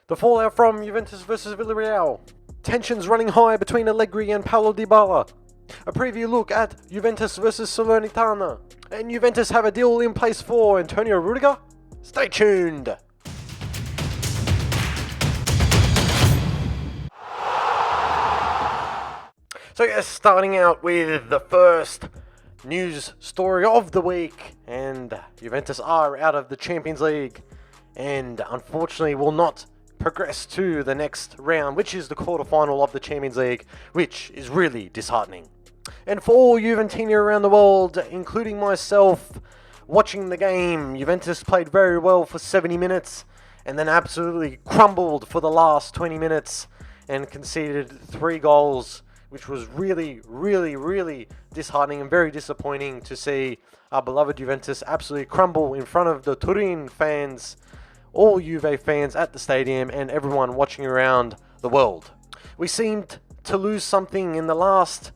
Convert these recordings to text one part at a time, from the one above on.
The fallout from Juventus versus Villarreal. Tensions running high between Allegri and Paulo Dybala. A preview look at Juventus versus Salernitana. And Juventus have a deal in place for Antonio Rudiger? Stay tuned! So yes, starting out with the first news story of the week, and Juventus are out of the Champions League and unfortunately will not progress to the next round, which is the quarterfinal of the Champions League, which is really disheartening. And for all Juventini around the world, including myself, watching the game, Juventus played very well for 70 minutes and then absolutely crumbled for the last 20 minutes and conceded 3 goals, which was really, really, really disheartening and very disappointing to see our beloved Juventus absolutely crumble in front of the Turin fans, all Juve fans at the stadium, and everyone watching around the world. We seemed to lose something in the last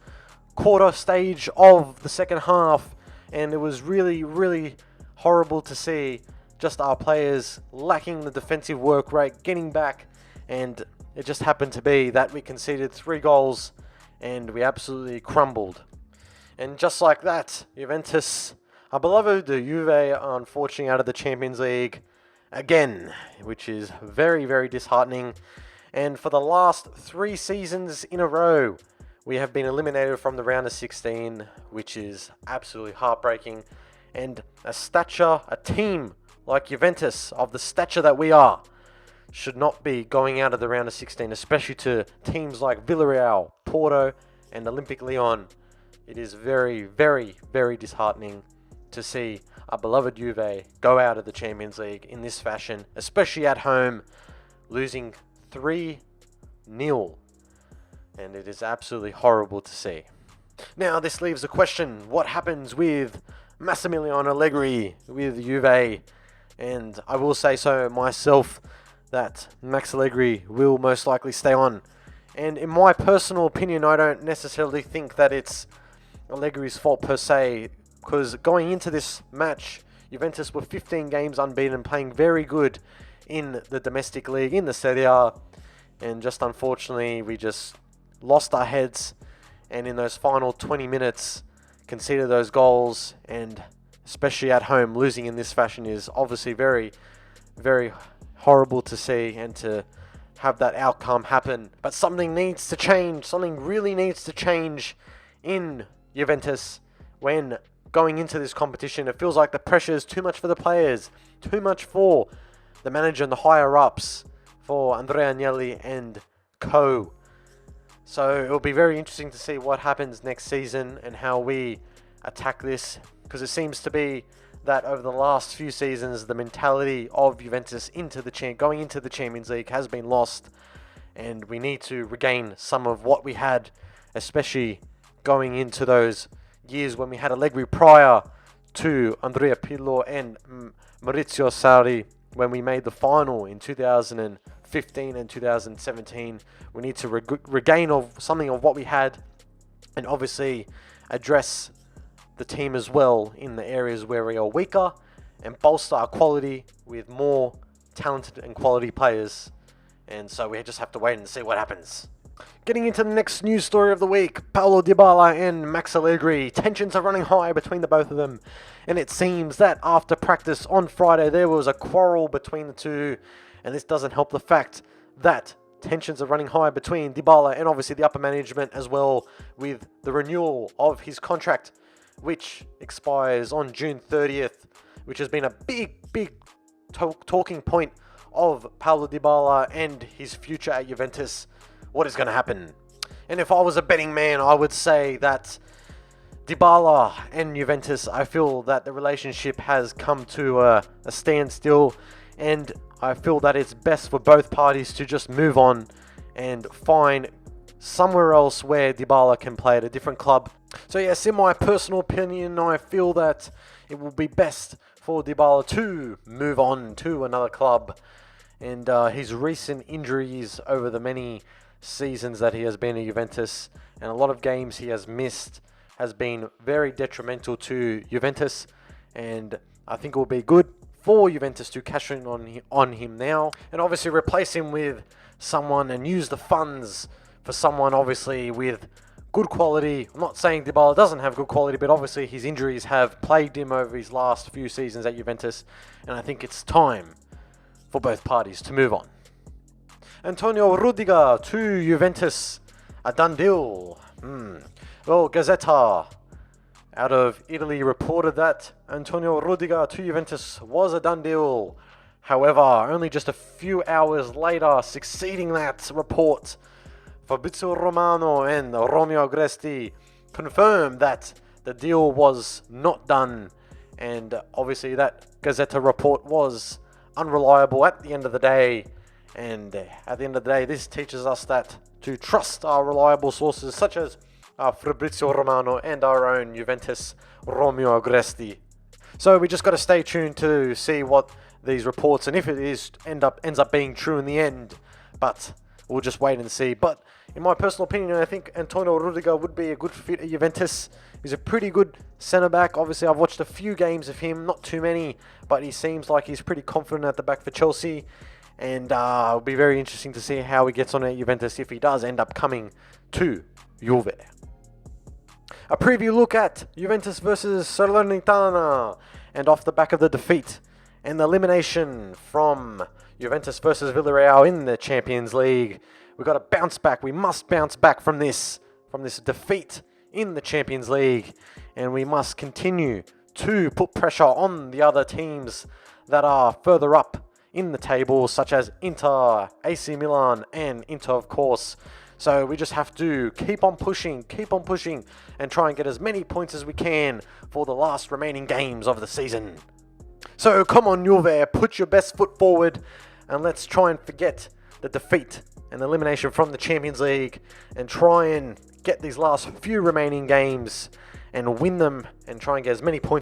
quarter stage of the second half, and it was really, really horrible to see just our players lacking the defensive work rate, getting back, and it just happened to be that we conceded 3 goals and we absolutely crumbled. And just like that, Juventus, our beloved Juve, are unfortunately out of the Champions League again, which is very, very disheartening. And for the last 3 seasons in a row, we have been eliminated from the round of 16, which is absolutely heartbreaking. And a team like Juventus, of the stature that we are, should not be going out of the round of 16, especially to teams like Villarreal, Porto, and Olympique Lyon. It is very, very, very disheartening to see our beloved Juve go out of the Champions League in this fashion, especially at home, losing 3-0. And it is absolutely horrible to see. Now, this leaves a question: what happens with Massimiliano Allegri with Juve? And I will say so myself, that Max Allegri will most likely stay on. And in my personal opinion, I don't necessarily think that it's Allegri's fault per se, because going into this match, Juventus were 15 games unbeaten, playing very good in the domestic league, in the Serie A, and just unfortunately we just lost our heads, and in those final 20 minutes conceded those goals, and especially at home, losing in this fashion is obviously very, very horrible to see and to have that outcome happen. But something needs to change. Something really needs to change in Juventus when going into this competition. It feels like the pressure is too much for the players, too much for the manager and the higher ups, for Andrea Agnelli and co. So it will be very interesting to see what happens next season and how we attack this, because it seems to be that over the last few seasons, the mentality of Juventus going into the Champions League has been lost, and we need to regain some of what we had, especially going into those years when we had Allegri prior to Andrea Pirlo and Maurizio Sarri, when we made the final in 2015 and 2017. We need to regain something of what we had, and obviously address the team as well in the areas where we are weaker, and bolster our quality with more talented and quality players. And so we just have to wait and see what happens. Getting into the next news story of the week, Paulo Dybala and Max Allegri. Tensions are running high between the both of them, and it seems that after practice on Friday there was a quarrel between the two, and this doesn't help the fact that tensions are running high between Dybala and obviously the upper management as well, with the renewal of his contract, which expires on June 30th, which has been a big talking point of Paulo Dybala and his future at Juventus. What is going to happen? And if I was a betting man, I would say that Dybala and Juventus, I feel that the relationship has come to a standstill, and I feel that it's best for both parties to just move on and find somewhere else where Dybala can play at a different club. So yes, in my personal opinion, I feel that it will be best for Dybala to move on to another club. And his recent injuries over the many seasons that he has been at Juventus, and a lot of games he has missed, has been very detrimental to Juventus. And I think it will be good for Juventus to cash in on him now, and obviously replace him with someone and use the funds for someone obviously with good quality. I'm not saying Dybala doesn't have good quality, but obviously his injuries have plagued him over his last few seasons at Juventus, and I think it's time for both parties to move on. Antonio Rudiger to Juventus, a done deal. Well, Gazzetta out of Italy reported that Antonio Rudiger to Juventus was a done deal. However, only just a few hours later, succeeding that report, Fabrizio Romano and Romeo Agresti confirmed that the deal was not done, and obviously that Gazzetta report was unreliable at the end of the day. And at the end of the day, this teaches us that to trust our reliable sources such as Fabrizio Romano and our own Juventus Romeo Agresti. So we just got to stay tuned to see what these reports, and if it ends up being true in the end, but we'll just wait and see. But in my personal opinion, I think Antonio Rudiger would be a good fit at Juventus. He's a pretty good centre-back. Obviously, I've watched a few games of him, not too many, but he seems like he's pretty confident at the back for Chelsea. And it'll be very interesting to see how he gets on at Juventus if he does end up coming to Juve. A preview look at Juventus versus Salernitana, and off the back of the defeat and the elimination from Juventus versus Villarreal in the Champions League, we've got to bounce back. We must bounce back from this defeat in the Champions League, and we must continue to put pressure on the other teams that are further up in the table, such as Inter, AC Milan, and Inter, of course. So we just have to keep on pushing, and try and get as many points as we can for the last remaining games of the season. So come on, Juve, put your best foot forward, and let's try and forget the defeat and elimination from the Champions League, and try and get these last few remaining games and win them, and try and get as many points